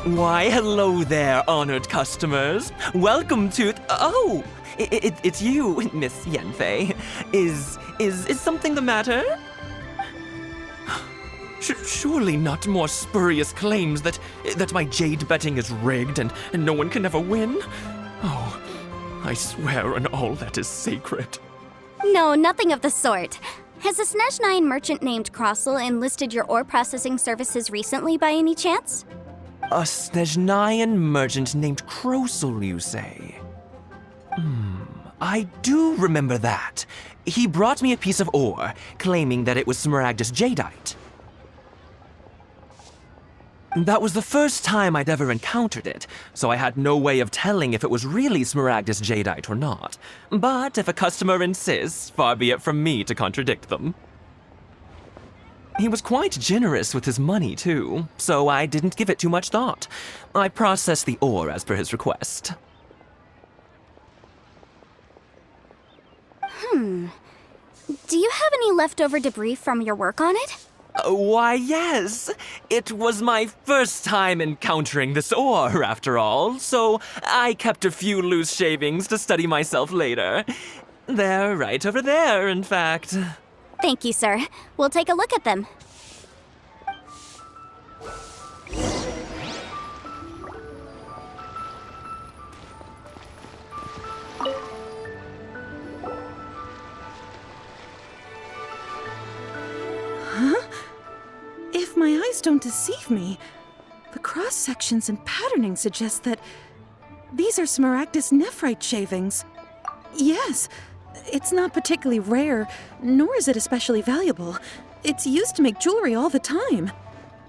Why, hello there, honored customers. Welcome to... Oh, it's you, Miss Yanfei. Is something the matter? Surely not more spurious claims that my jade betting is rigged and no one can ever win? Oh, I swear on all that is sacred. No, nothing of the sort. Has a Snezhnyan merchant named Crossel enlisted your ore processing services recently by any chance? A Snezhnyan merchant named Crossel, you say? I do remember that. He brought me a piece of ore, claiming that it was Smaragdus jadeite. That was the first time I'd ever encountered it, so I had no way of telling if it was really Smaragdus jadeite or not. But if a customer insists, far be it from me to contradict them. He was quite generous with his money, too, so I didn't give it too much thought. I processed the ore as per his request. Do you have any leftover debris from your work on it? Why, yes. It was my first time encountering this ore, after all, so I kept a few loose shavings to study myself later. They're right over there, in fact. Thank you, sir. We'll take a look at them. If my eyes don't deceive me, the cross-sections and patterning suggest that these are Smaragdus nephrite shavings. Yes, it's not particularly rare, nor is it especially valuable. It's used to make jewelry all the time.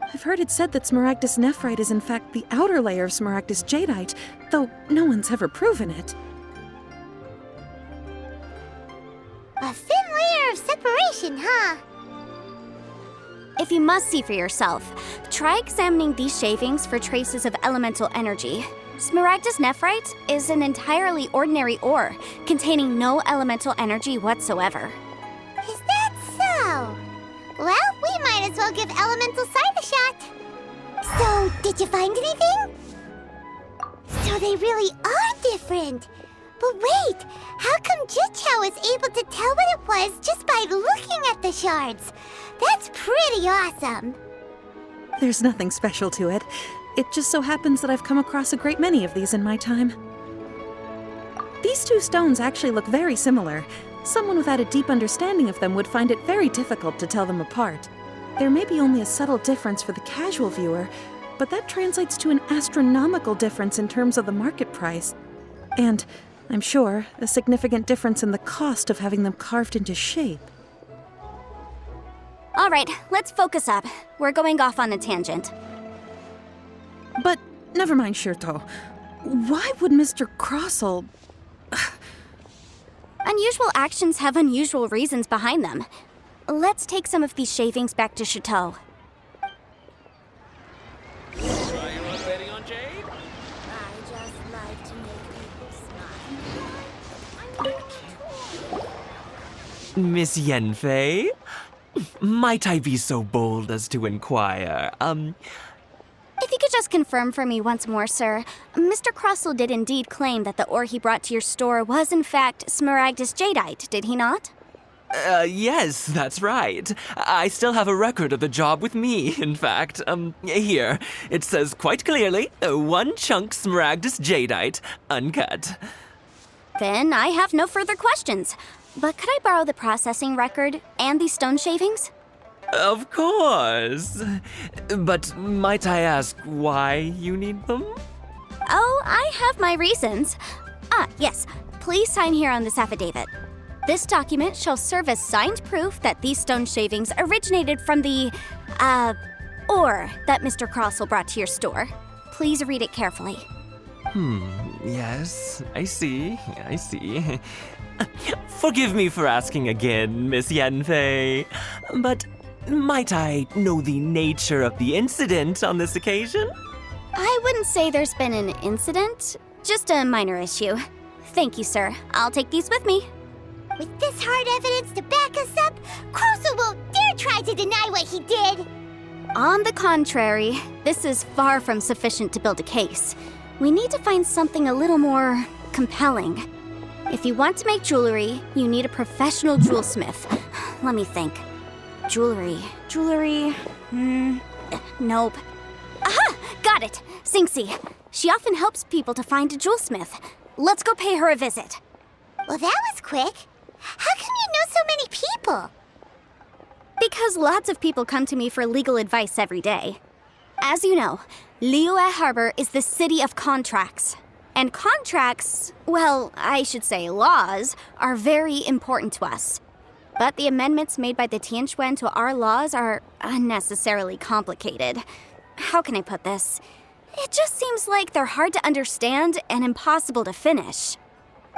I've heard it said that Smaragdus nephrite is in fact the outer layer of Smaragdus jadeite, though no one's ever proven it. A thin layer of separation, huh? If you must see for yourself, try examining these shavings for traces of elemental energy. Smaragdus nephrite is an entirely ordinary ore, containing no elemental energy whatsoever. Is that so? Well, we might as well give elemental sight a shot. So, did you find anything? So they really are different. But wait, how come Jichao was able to tell what it was just by looking at the shards? That's pretty awesome. There's nothing special to it. It just so happens that I've come across a great many of these in my time. These two stones actually look very similar. Someone without a deep understanding of them would find it very difficult to tell them apart. There may be only a subtle difference for the casual viewer, but that translates to an astronomical difference in terms of the market price. And, I'm sure, a significant difference in the cost of having them carved into shape. All right, let's focus up. We're going off on a tangent. But never mind, Shirto. Why would Mr. Crossel... Unusual actions have unusual reasons behind them. Let's take some of these shavings back to Chateau. Try your own betting on Jade? I just like to make people smile. Miss Yanfei? Might I be so bold as to inquire, If you could just confirm for me once more, sir, Mr. Crossel did indeed claim that the ore he brought to your store was in fact Smaragdus jadeite, did he not? Yes, that's right. I still have a record of the job with me, in fact. Here. It says quite clearly, 1 chunk Smaragdus jadeite, uncut. Then I have no further questions. But could I borrow the processing record and these stone shavings? Of course. But might I ask why you need them? Oh, I have my reasons. Yes. Please sign here on this affidavit. This document shall serve as signed proof that these stone shavings originated from the, ore that Mr. Crossel brought to your store. Please read it carefully. Yes, I see. Forgive me for asking again, Miss Yanfei, but might I know the nature of the incident on this occasion? I wouldn't say there's been an incident, just a minor issue. Thank you, sir. I'll take these with me. With this hard evidence to back us up, Crossel won't dare try to deny what he did. On the contrary, this is far from sufficient to build a case. We need to find something a little more compelling. If you want to make jewelry, you need a professional jewelsmith. Let me think. Jewelry. Nope. Aha! Got it! Sinxie. She often helps people to find a jewelsmith. Let's go pay her a visit. Well, that was quick. How come you know so many people? Because lots of people come to me for legal advice every day. As you know, Liyue Harbor is the city of contracts. And contracts, well, I should say laws, are very important to us. But the amendments made by the Tianquan to our laws are unnecessarily complicated. How can I put this? It just seems like they're hard to understand and impossible to finish.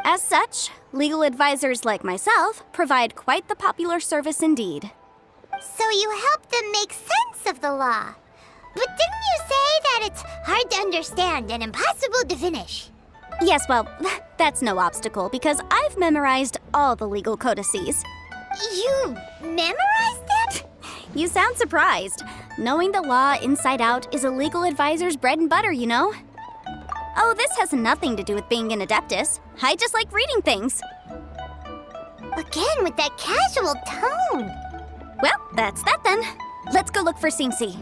As such, legal advisors like myself provide quite the popular service indeed. So you help them make sense of the law. But didn't you say that it's hard to understand and impossible to finish? Yes, well, that's no obstacle because I've memorized all the legal codices. You memorized it? You sound surprised. Knowing the law inside out is a legal advisor's bread and butter, you know? Oh, this has nothing to do with being an adeptus. I just like reading things. Again with that casual tone. Well, that's that then. Let's go look for Sinxie.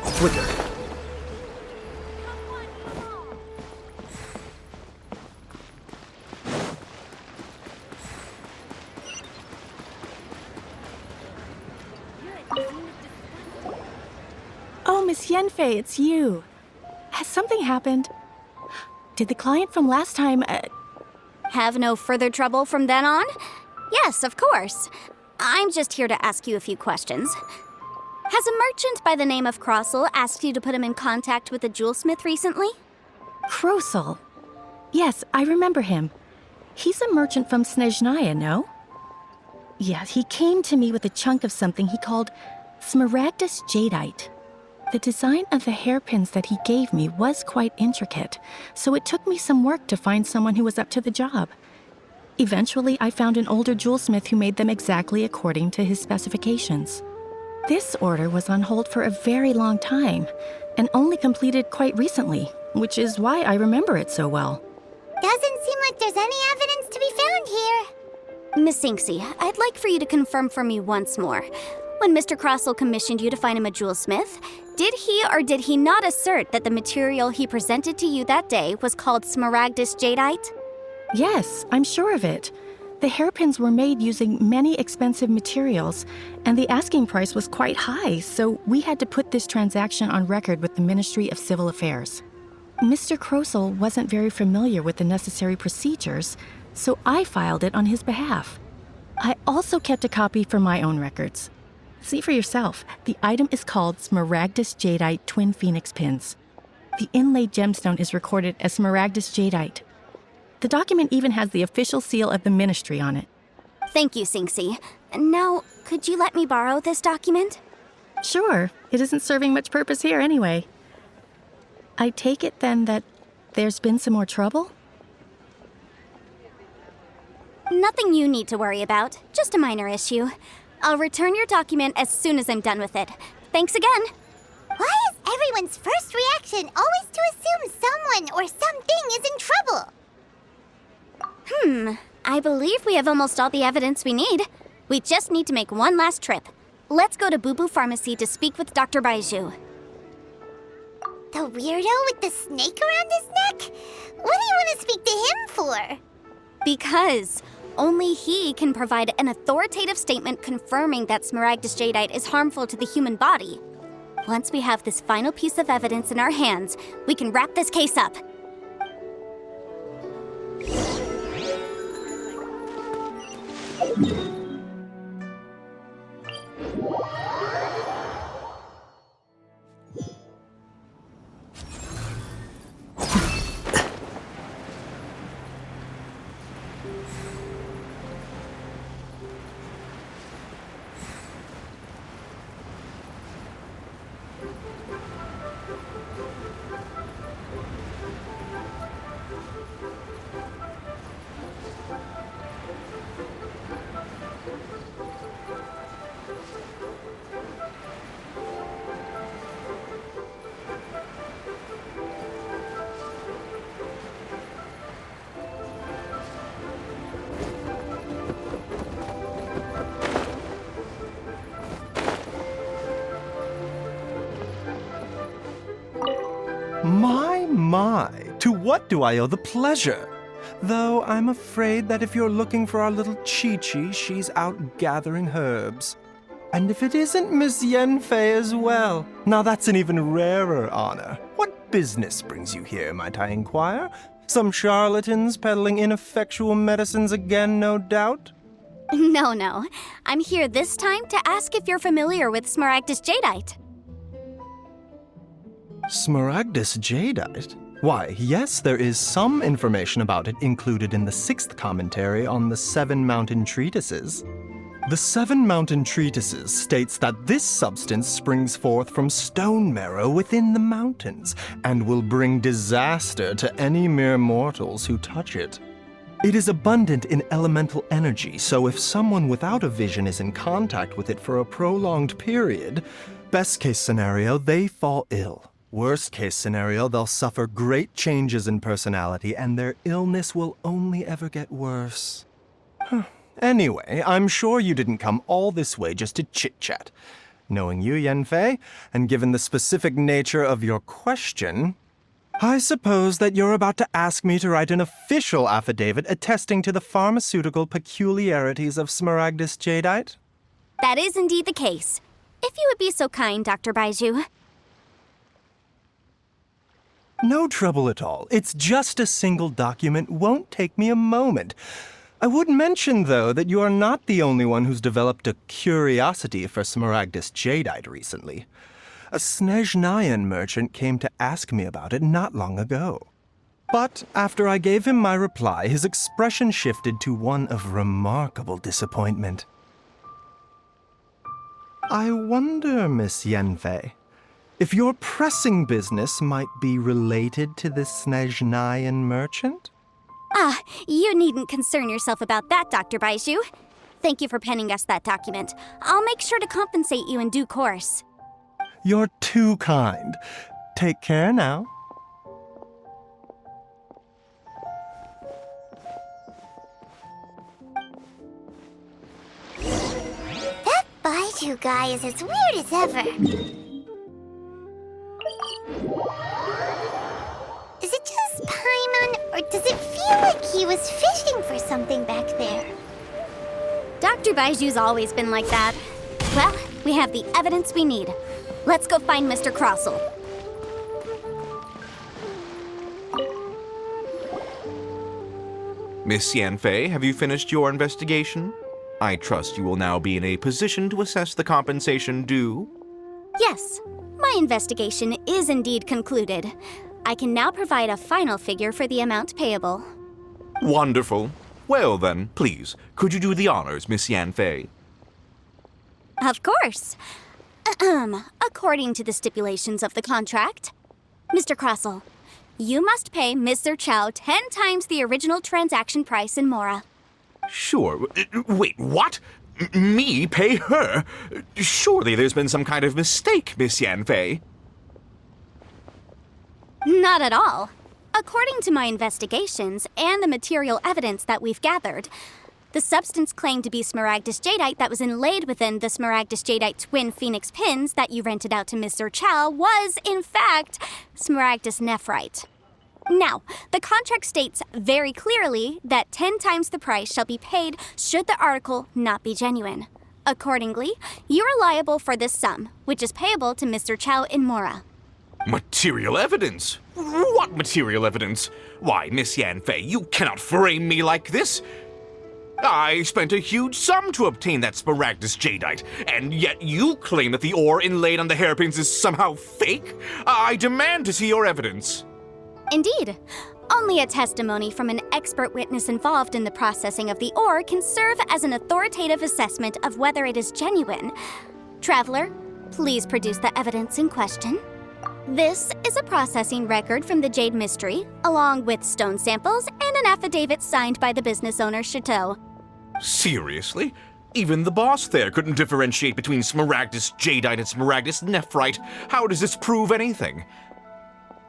Flicker. Oh, Miss Yenfei, it's you. Has something happened? Did the client from last time, Have no further trouble from then on? Yes, of course. I'm just here to ask you a few questions. Has a merchant by the name of Crossel asked you to put him in contact with a jewelsmith recently? Krosel? Yes, I remember him. He's a merchant from Snezhnaya, no? Yeah, he came to me with a chunk of something he called Smaragdus Jadeite. The design of the hairpins that he gave me was quite intricate, so it took me some work to find someone who was up to the job. Eventually, I found an older jewelsmith who made them exactly according to his specifications. This order was on hold for a very long time, and only completed quite recently, which is why I remember it so well. Doesn't seem like there's any evidence to be found here. Miss Sinxie, I'd like for you to confirm for me once more. When Mr. Crossel commissioned you to find him a jewelsmith, did he or did he not assert that the material he presented to you that day was called Smaragdus Jadeite? Yes, I'm sure of it. The hairpins were made using many expensive materials, and the asking price was quite high, so we had to put this transaction on record with the Ministry of Civil Affairs. Mr. Krosel wasn't very familiar with the necessary procedures, so I filed it on his behalf. I also kept a copy for my own records. See for yourself, the item is called Smaragdus Jadeite Twin Phoenix Pins. The inlaid gemstone is recorded as Smaragdus Jadeite. The document even has the official seal of the ministry on it. Thank you, Sinxie. Now, could you let me borrow this document? Sure, it isn't serving much purpose here anyway. I take it then that there's been some more trouble? Nothing you need to worry about, just a minor issue. I'll return your document as soon as I'm done with it. Thanks again. Why is everyone's first reaction always to assume someone or something is in trouble? I believe we have almost all the evidence we need. We just need to make one last trip. Let's go to Boo Boo Pharmacy to speak with Dr. Baiju. The weirdo with the snake around his neck? What do you want to speak to him for? Because only he can provide an authoritative statement confirming that Smaragdus Jadeite is harmful to the human body. Once we have this final piece of evidence in our hands, we can wrap this case up. My, to what do I owe the pleasure? Though I'm afraid that if you're looking for our little Chi-Chi, she's out gathering herbs. And if it isn't Miss Yanfei as well, now that's an even rarer honor. What business brings you here, might I inquire? Some charlatans peddling ineffectual medicines again, no doubt? No. I'm here this time to ask if you're familiar with Smaragdus Jadeite. Smaragdus Jadeite? Why, yes, there is some information about it included in the 6th commentary on the 7 Mountain Treatises. The 7 Mountain Treatises states that this substance springs forth from stone marrow within the mountains and will bring disaster to any mere mortals who touch it. It is abundant in elemental energy, so if someone without a vision is in contact with it for a prolonged period, best case scenario, they fall ill. Worst case scenario, they'll suffer great changes in personality and their illness will only ever get worse. Anyway, I'm sure you didn't come all this way just to chit-chat. Knowing you, Yanfei, and given the specific nature of your question, I suppose that you're about to ask me to write an official affidavit attesting to the pharmaceutical peculiarities of Smaragdus Jadeite? That is indeed the case. If you would be so kind, Dr. Baiju. No trouble at all. It's just a single document. Won't take me a moment. I would mention, though, that you are not the only one who's developed a curiosity for Smaragdus Jadeite recently. A Snezhnayan merchant came to ask me about it not long ago. But after I gave him my reply, his expression shifted to one of remarkable disappointment. I wonder, Miss Yanfei, if your pressing business might be related to this Snezhnayan merchant? You needn't concern yourself about that, Dr. Baiju. Thank you for penning us that document. I'll make sure to compensate you in due course. You're too kind. Take care now. That Baiju guy is as weird as ever. Is it just Paimon, or does it feel like he was fishing for something back there? Dr. Baiju's always been like that. Well, we have the evidence we need. Let's go find Mr. Crossell. Miss Yanfei, have you finished your investigation? I trust you will now be in a position to assess the compensation due. Yes, my investigation is indeed concluded. I can now provide a final figure for the amount payable. Wonderful. Well then, please, could you do the honors, Miss Yanfei? Of course. According to the stipulations of the contract, Mr. Crossell, you must pay Mr. Chow 10 times the original transaction price in Mora. Sure. Wait, what? Me pay her? Surely there's been some kind of mistake, Miss Yanfei. Not at all. According to my investigations and the material evidence that we've gathered, the substance claimed to be Smaragdus Jadeite that was inlaid within the Smaragdus Jadeite twin phoenix pins that you rented out to Mr. Chow was, in fact, Smaragdus Nephrite. Now, the contract states very clearly that 10 times the price shall be paid should the article not be genuine. Accordingly, you are liable for this sum, which is payable to Mr. Chow in Mora. Material evidence? What material evidence? Why, Miss Yanfei, you cannot frame me like this. I spent a huge sum to obtain that Smaragdus Jadeite, and yet you claim that the ore inlaid on the hairpins is somehow fake? I demand to see your evidence. Indeed. Only a testimony from an expert witness involved in the processing of the ore can serve as an authoritative assessment of whether it is genuine. Traveler, please produce the evidence in question. This is a processing record from the Jade Mystery, along with stone samples and an affidavit signed by the business owner, Chateau. Seriously? Even the boss there couldn't differentiate between Smaragdus Jadeite and Smaragdus Nephrite. How does this prove anything?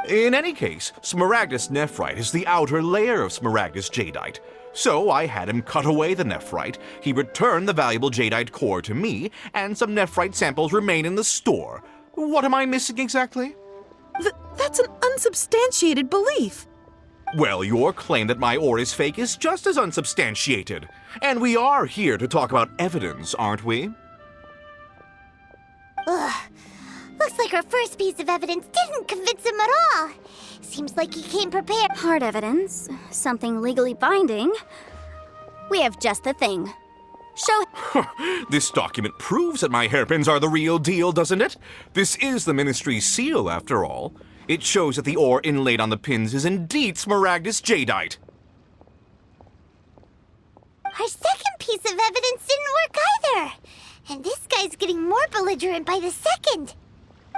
In any case, Smaragdus Nephrite is the outer layer of Smaragdus Jadeite. So I had him cut away the Nephrite, he returned the valuable Jadeite core to me, and some Nephrite samples remain in the store. What am I missing exactly? That's an unsubstantiated belief. Well, your claim that my ore is fake is just as unsubstantiated. And we are here to talk about evidence, aren't we? Ugh. Looks like our first piece of evidence didn't convince him at all. Seems like he came prepared. Hard evidence, something legally binding. We have just the thing. Show. This document proves that my hairpins are the real deal, doesn't it? This is the Ministry's seal, after all. It shows that the ore inlaid on the pins is indeed Smaragdus jadeite. Our second piece of evidence didn't work either. And this guy's getting more belligerent by the second.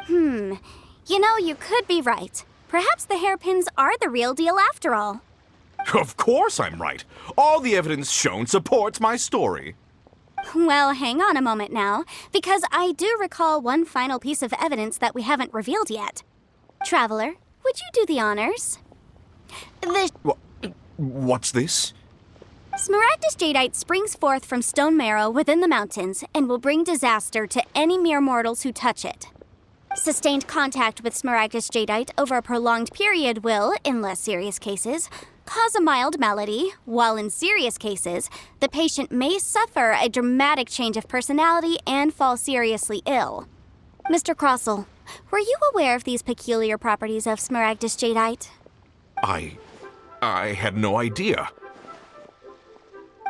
You know, you could be right. Perhaps the hairpins are the real deal after all. Of course I'm right. All the evidence shown supports my story. Well, hang on a moment now, because I do recall one final piece of evidence that we haven't revealed yet. Traveler, would you do the honors? What's this? Smaragdus jadeite springs forth from stone marrow within the mountains and will bring disaster to any mere mortals who touch it. Sustained contact with Smaragdus jadeite over a prolonged period will, in less serious cases, cause a mild malady, while in serious cases, the patient may suffer a dramatic change of personality and fall seriously ill. Mr. Crossell, were you aware of these peculiar properties of Smaragdus jadeite? I had no idea.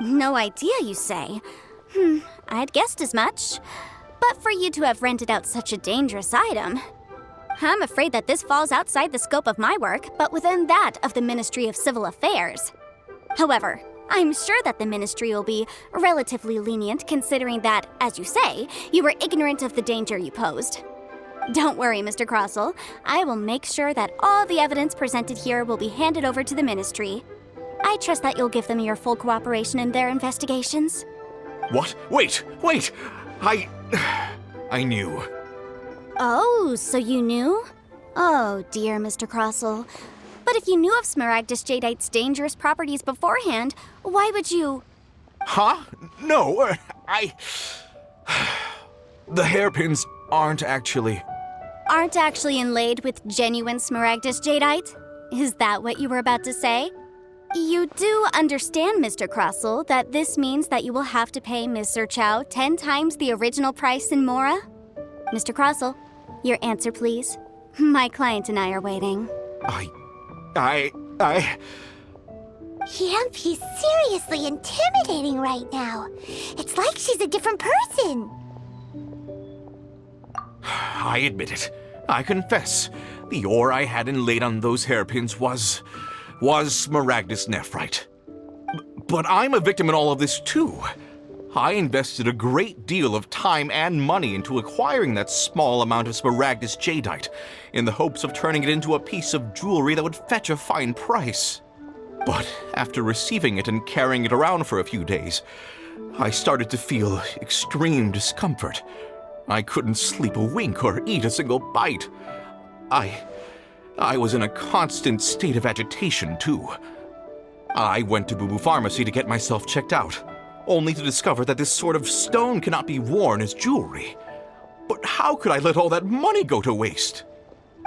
No idea, you say? I'd guessed as much. But for you to have rented out such a dangerous item, I'm afraid that this falls outside the scope of my work, but within that of the Ministry of Civil Affairs. However, I'm sure that the Ministry will be relatively lenient considering that, as you say, you were ignorant of the danger you posed. Don't worry, Mr. Crossell. I will make sure that all the evidence presented here will be handed over to the Ministry. I trust that you'll give them your full cooperation in their investigations. What? Wait! I knew. Oh, so you knew? Oh, dear, Mr. Crossell. But if you knew of Smaragdus jadeite's dangerous properties beforehand, why would you... Huh? No, The hairpins aren't actually inlaid with genuine Smaragdus jadeite? Is that what you were about to say? You do understand, Mr. Crossell, that this means that you will have to pay Ms. Chow 10 times the original price in Mora? Mr. Crossell, your answer, please. My client and I are waiting. Yep, he's seriously intimidating right now. It's like she's a different person. I admit it. I confess. The ore I had inlaid on those hairpins was Smaragdus nephrite. But I'm a victim in all of this too. I invested a great deal of time and money into acquiring that small amount of Smaragdus jadeite in the hopes of turning it into a piece of jewelry that would fetch a fine price. But after receiving it and carrying it around for a few days, I started to feel extreme discomfort. I couldn't sleep a wink or eat a single bite. I was in a constant state of agitation, too. I went to Boo Boo Pharmacy to get myself checked out, only to discover that this sort of stone cannot be worn as jewelry. But how could I let all that money go to waste?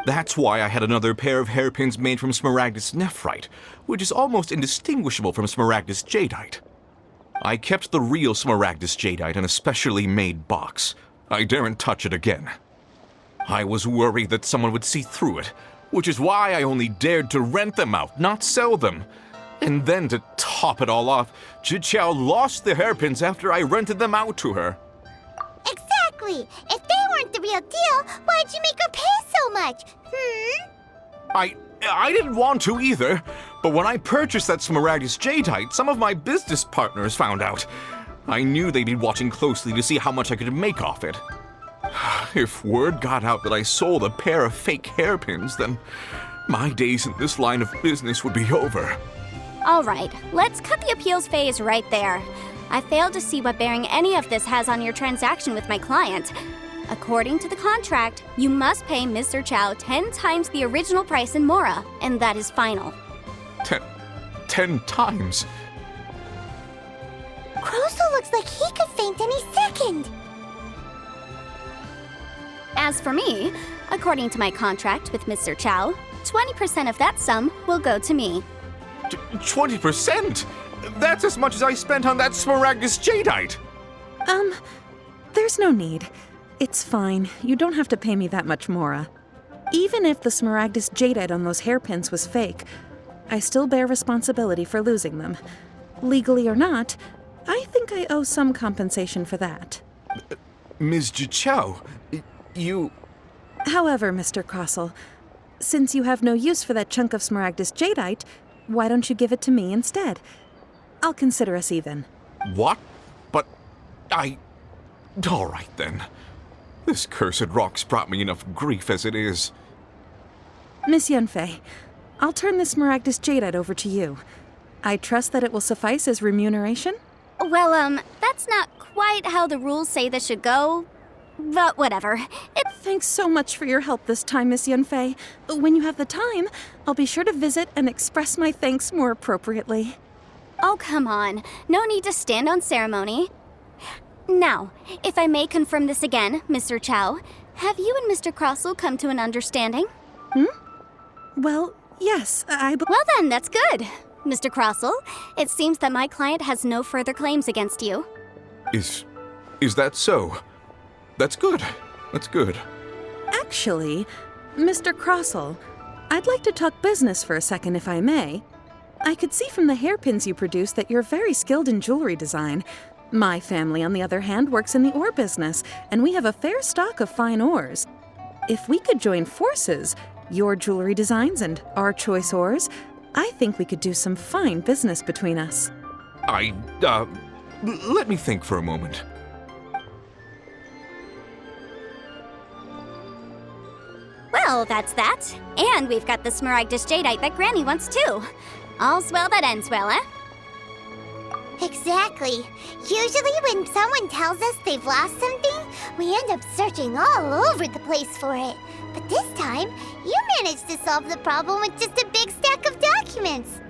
That's why I had another pair of hairpins made from Smaragdus nephrite, which is almost indistinguishable from Smaragdus jadeite. I kept the real Smaragdus jadeite in a specially made box. I daren't touch it again. I was worried that someone would see through it, which is why I only dared to rent them out, not sell them. And then to top it all off, Jiqiao lost the hairpins after I rented them out to her. Exactly! If they weren't the real deal, why'd you make her pay so much? I didn't want to either, but when I purchased that Smaragdus jadeite, some of my business partners found out. I knew they'd be watching closely to see how much I could make off it. If word got out that I sold a pair of fake hairpins, then my days in this line of business would be over. All right, let's cut the appeals phase right there. I failed to see what bearing any of this has on your transaction with my client. According to the contract, you must pay Mr. Chow 10 times the original price in Mora, and that is final. 10 times? Crossell looks like he could faint any second. As for me, according to my contract with Mr. Chow, 20% of that sum will go to me. 20%? That's as much as I spent on that Smaragdus Jadeite! There's no need. It's fine. You don't have to pay me that much, Mora. Even if the Smaragdus Jadeite on those hairpins was fake, I still bear responsibility for losing them. Legally or not, I think I owe some compensation for that. Ms. Jichao, you... However, Mr. Crossell, since you have no use for that chunk of Smaragdus Jadeite, why don't you give it to me instead? I'll consider us even. What? But all right then. This cursed rock's brought me enough grief as it is. Miss Yunfei, I'll turn this Smaragdus Jadeite over to you. I trust that it will suffice as remuneration? Well, that's not quite how the rules say this should go. But whatever. Thanks so much for your help this time, Miss Yunfei. When you have the time, I'll be sure to visit and express my thanks more appropriately. Oh, come on. No need to stand on ceremony. Now, if I may confirm this again, Mr. Chow, have you and Mr. Crossell come to an understanding? Well, yes, Well then, that's good. Mr. Crossell, it seems that my client has no further claims against you. Is that so? That's good. That's good. Actually, Mr. Crossell, I'd like to talk business for a second if I may. I could see from the hairpins you produce that you're very skilled in jewelry design. My family, on the other hand, works in the ore business, and we have a fair stock of fine ores. If we could join forces, your jewelry designs and our choice ores, I think we could do some fine business between us. Let me think for a moment. Well, that's that. And we've got the Smaragdus Jadeite that Granny wants too. All's well that ends well, eh? Exactly. Usually when someone tells us they've lost something, we end up searching all over the place for it. But this time, you managed to solve the problem with just a big stack of documents.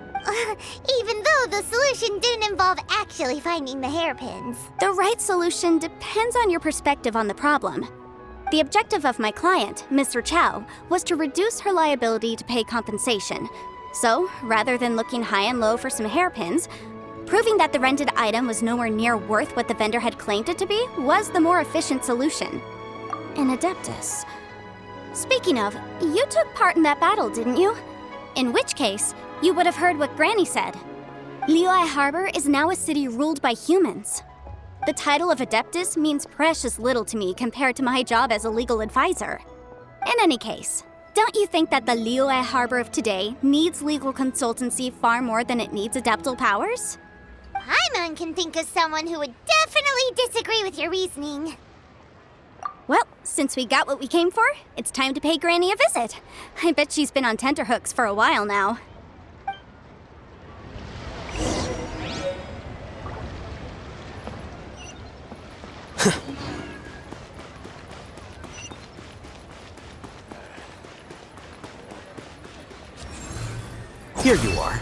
Even though the solution didn't involve actually finding the hairpins. The right solution depends on your perspective on the problem. The objective of my client, Mr. Chow, was to reduce her liability to pay compensation. So, rather than looking high and low for some hairpins, proving that the rented item was nowhere near worth what the vendor had claimed it to be was the more efficient solution. An Adeptus. Speaking of, you took part in that battle, didn't you? In which case, you would have heard what Granny said. Liyue Harbor is now a city ruled by humans. The title of Adeptus means precious little to me compared to my job as a legal advisor. In any case, don't you think that the Liyue Harbor of today needs legal consultancy far more than it needs adeptal powers? Paimon can think of someone who would definitely disagree with your reasoning. Well, since we got what we came for, it's time to pay Granny a visit. I bet she's been on tenterhooks for a while now. Here you are.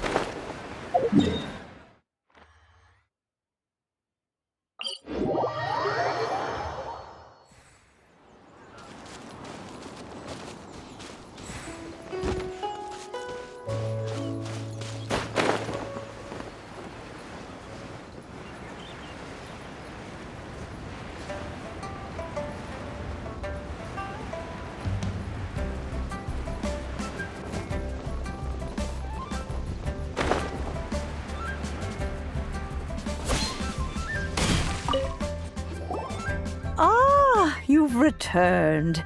Ah, you've returned.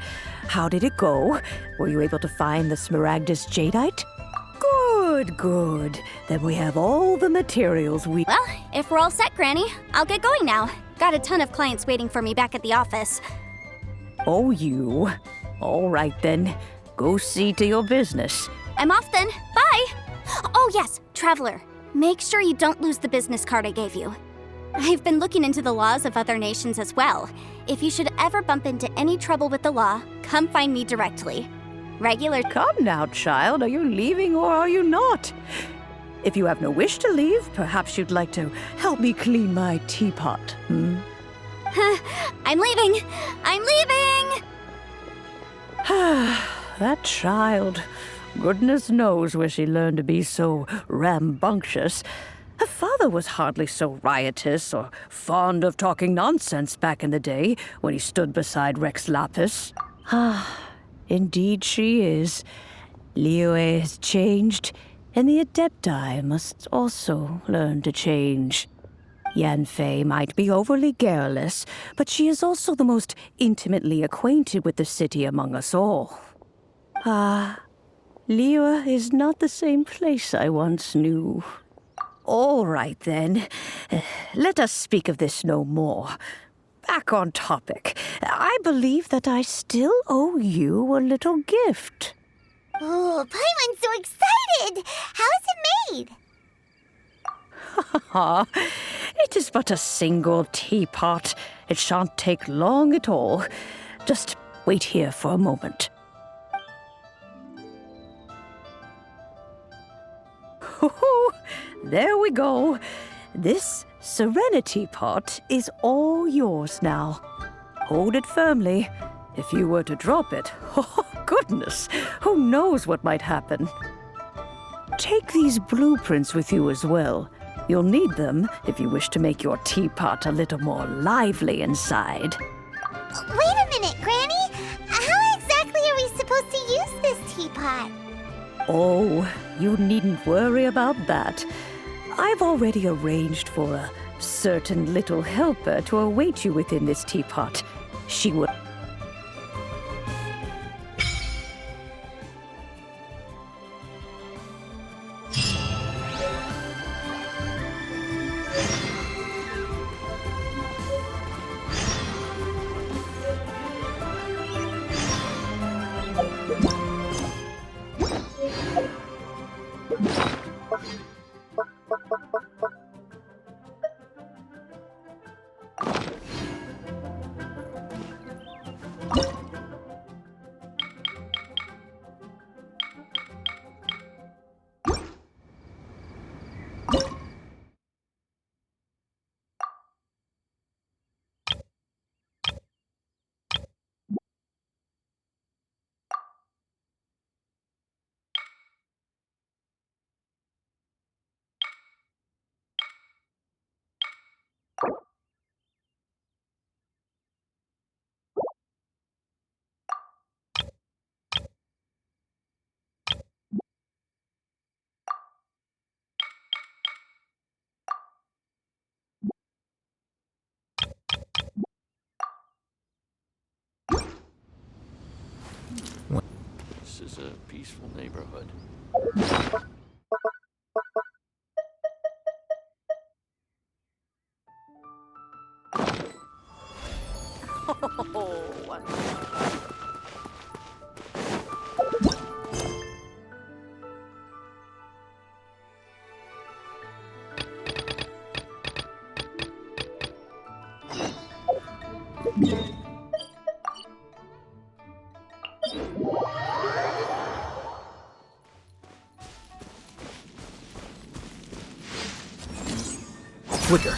How did it go? Were you able to find the Smaragdus Jadeite? Good, good. Then we have all the materials we... Well, if we're all set, Granny, I'll get going now. Got a ton of clients waiting for me back at the office. Oh, you. All right then. Go see to your business. I'm off then. Bye! Oh yes, Traveler. Make sure you don't lose the business card I gave you. I've been looking into the laws of other nations as well. If you should ever bump into any trouble with the law, come find me directly. Regular... Come now, child. Are you leaving or are you not? If you have no wish to leave, perhaps you'd like to help me clean my teapot, I'm leaving! I'm leaving! That child. Goodness knows where she learned to be so rambunctious. Her father was hardly so riotous or fond of talking nonsense back in the day when he stood beside Rex Lapis. Ah, indeed she is. Liyue has changed, and the Adepti must also learn to change. Yanfei might be overly garrulous, but she is also the most intimately acquainted with the city among us all. Ah, Liyue is not the same place I once knew. All right, then. Let us speak of this no more. Back on topic. I believe that I still owe you a little gift. Oh, Paimon's so excited! How is it made? It is but a single teapot. It shan't take long at all. Just wait here for a moment. There we go. This Serenity pot is all yours now. Hold it firmly. If you were to drop it, oh goodness, who knows what might happen. Take these blueprints with you as well. You'll need them if you wish to make your teapot a little more lively inside. Wait a minute, Granny! How exactly are we supposed to use this teapot? Oh, you needn't worry about that. I've already arranged for a certain little helper to await you within this teapot. She will... This is a peaceful neighborhood. Quicker.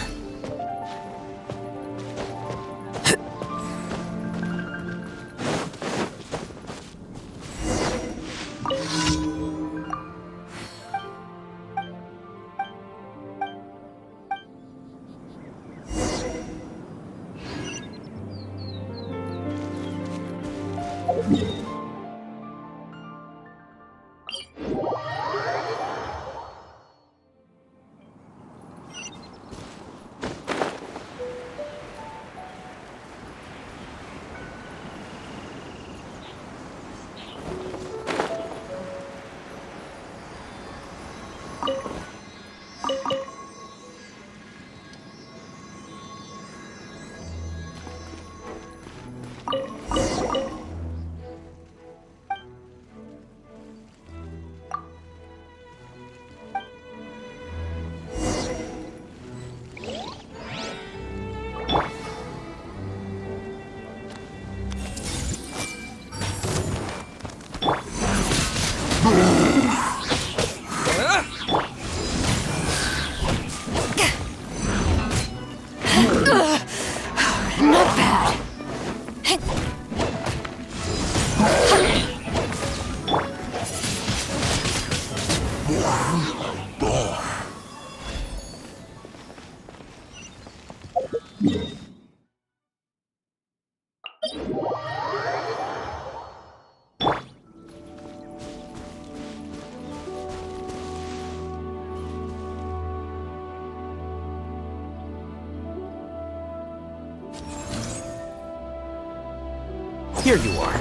Not bad. Here you are.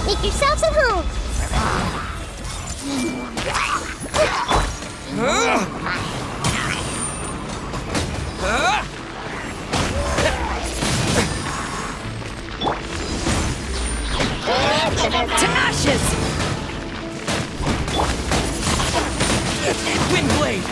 Make yourselves at home. To ashes! Windblade!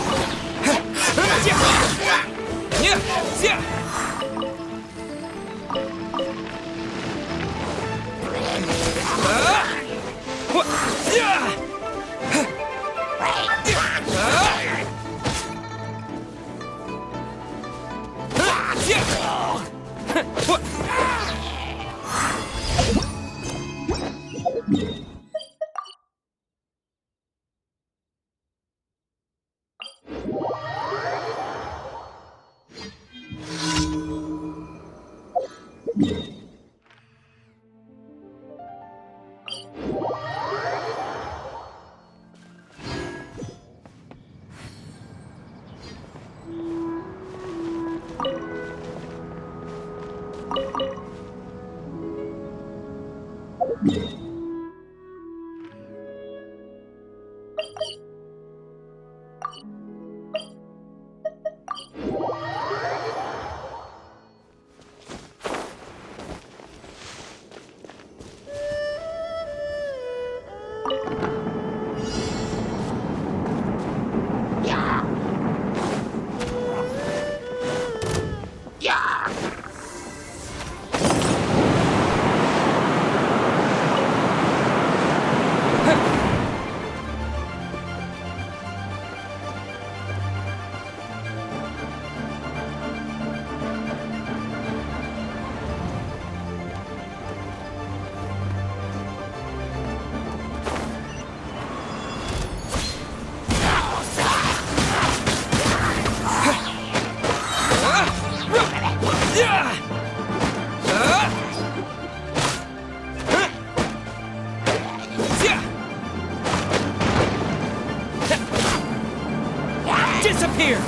Disappear!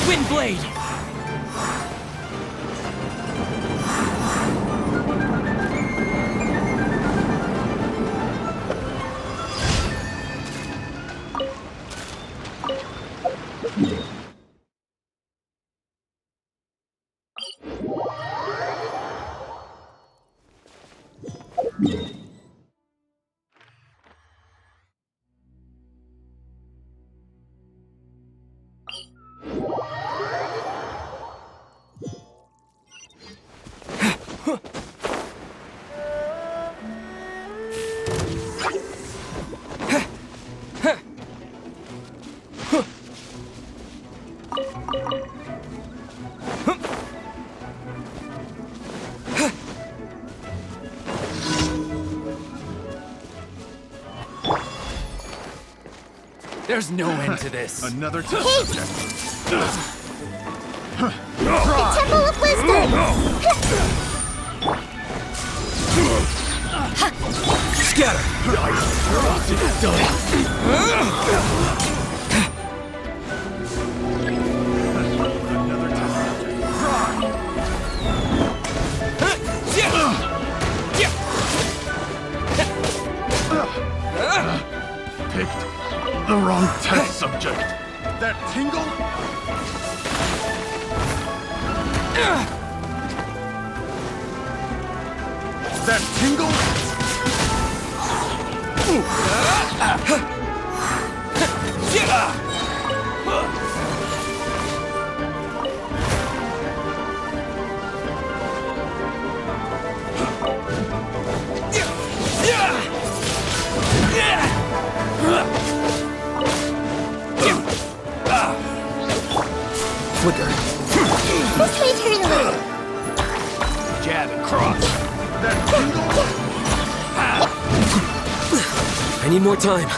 Windblade! There's no end to this. Another test subject. The Temple of Wisdom! Scatter! Another test subject. Picked the wrong test subject. That tingle? That tingle? Flicker. This may turn a little. Jab and cross. That tingle? I need more time.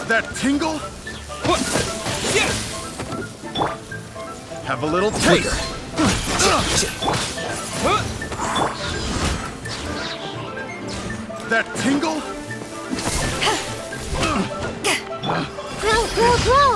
That tingle? Have a little taste. That tingle? Grow, grow, grow!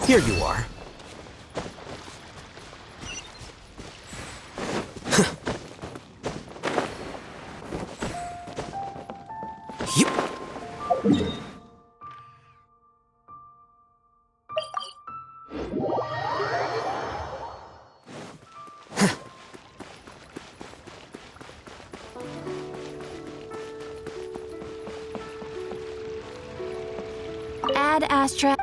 Here you are. Yep. Ad Astra.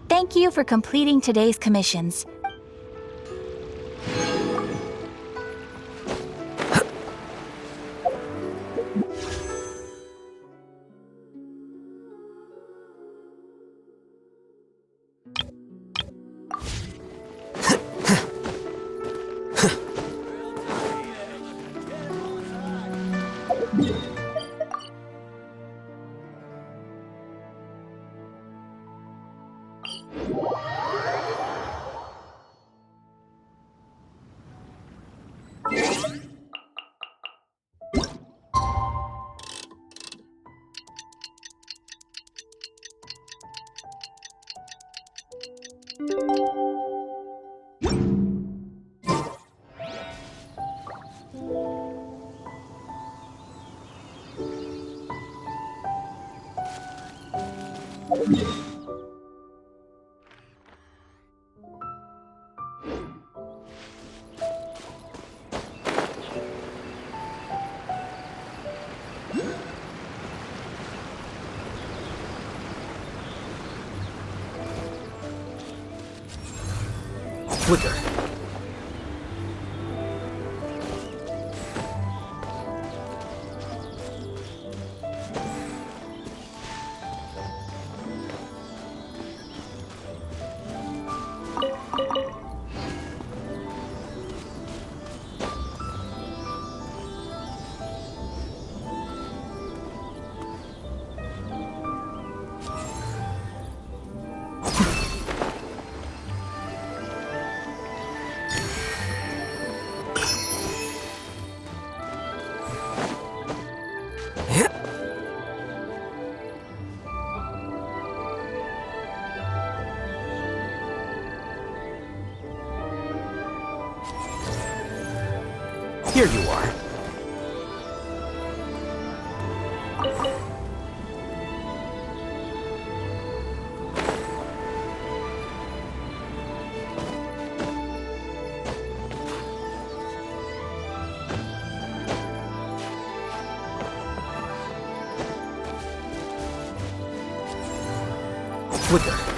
Thank you for completing today's commissions. Flicker. Here you are. Flicker.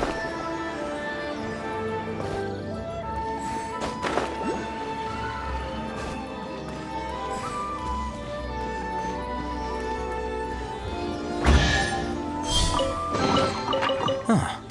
Huh.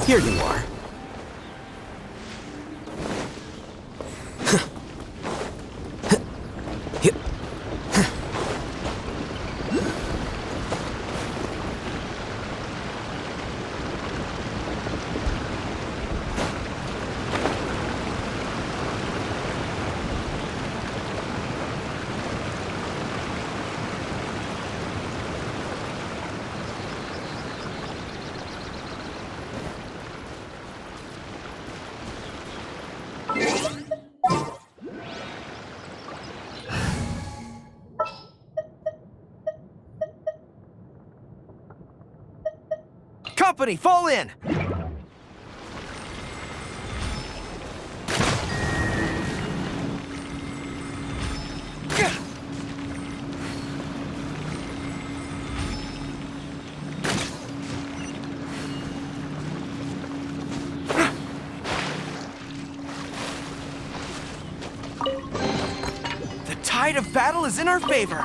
Here you are. Company, fall in! The tide of battle is in our favor.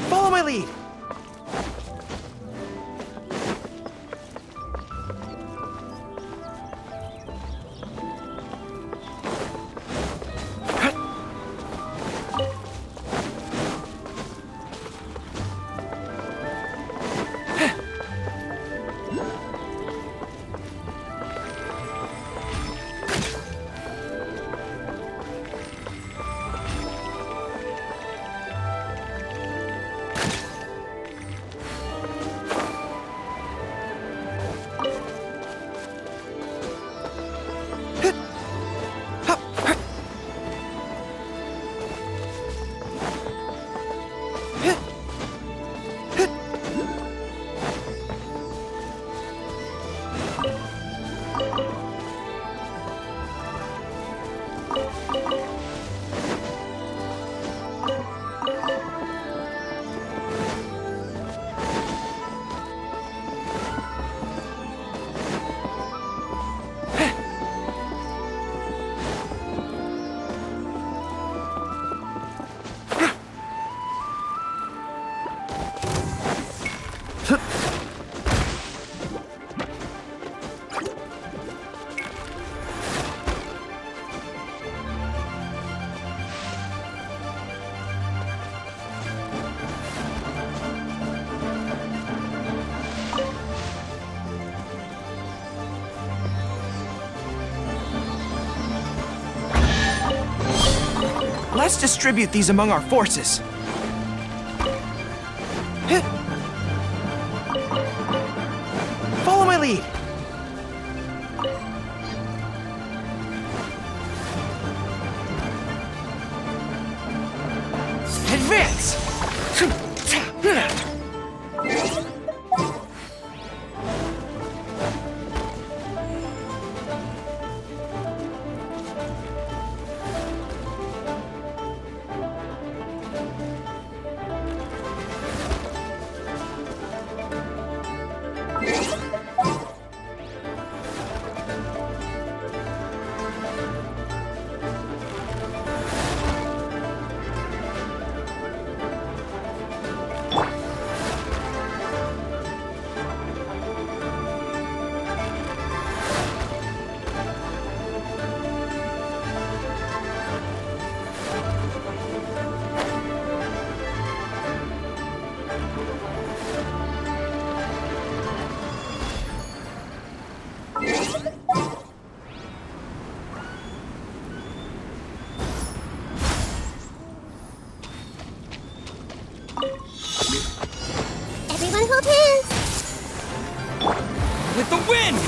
Follow my lead. Let's distribute these among our forces. Follow my lead. Advance! Everyone hold hands! With the wind!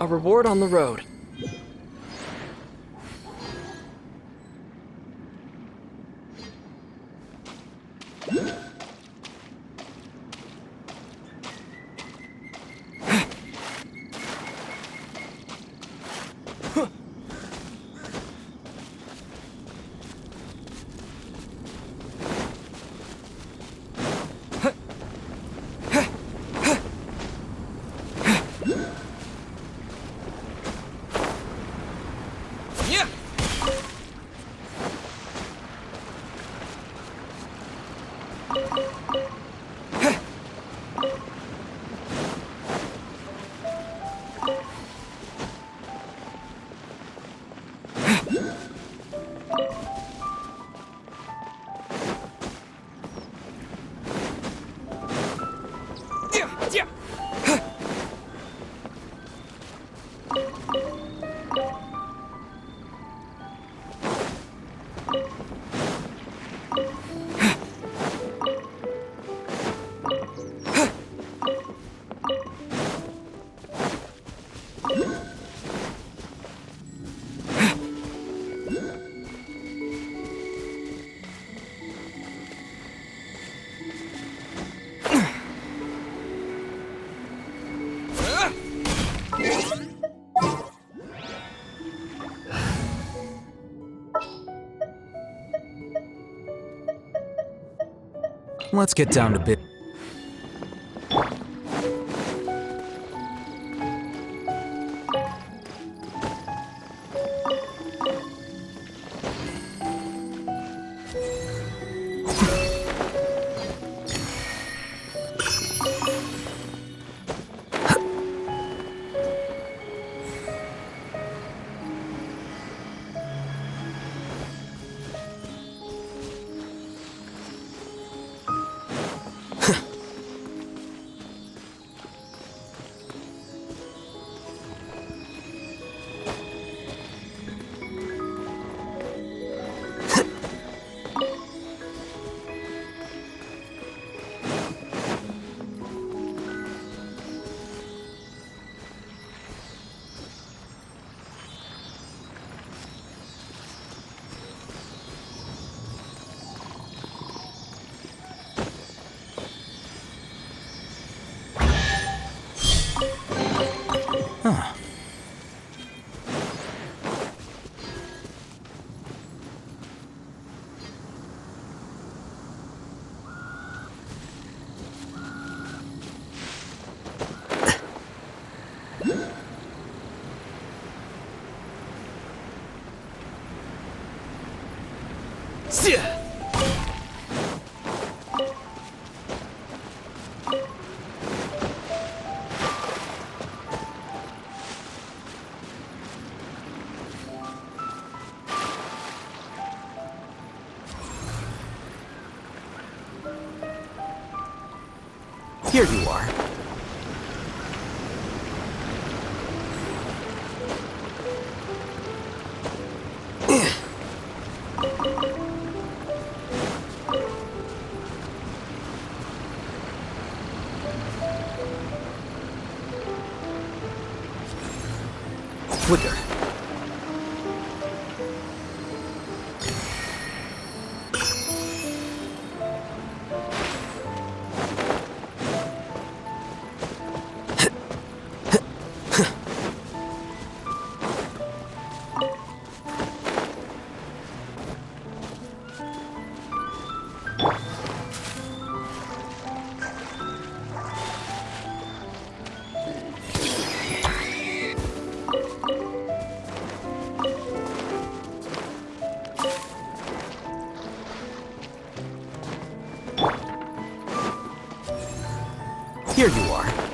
A reward on the road. Let's get down to bit. Huh. Here you are. Flicker. Here you are.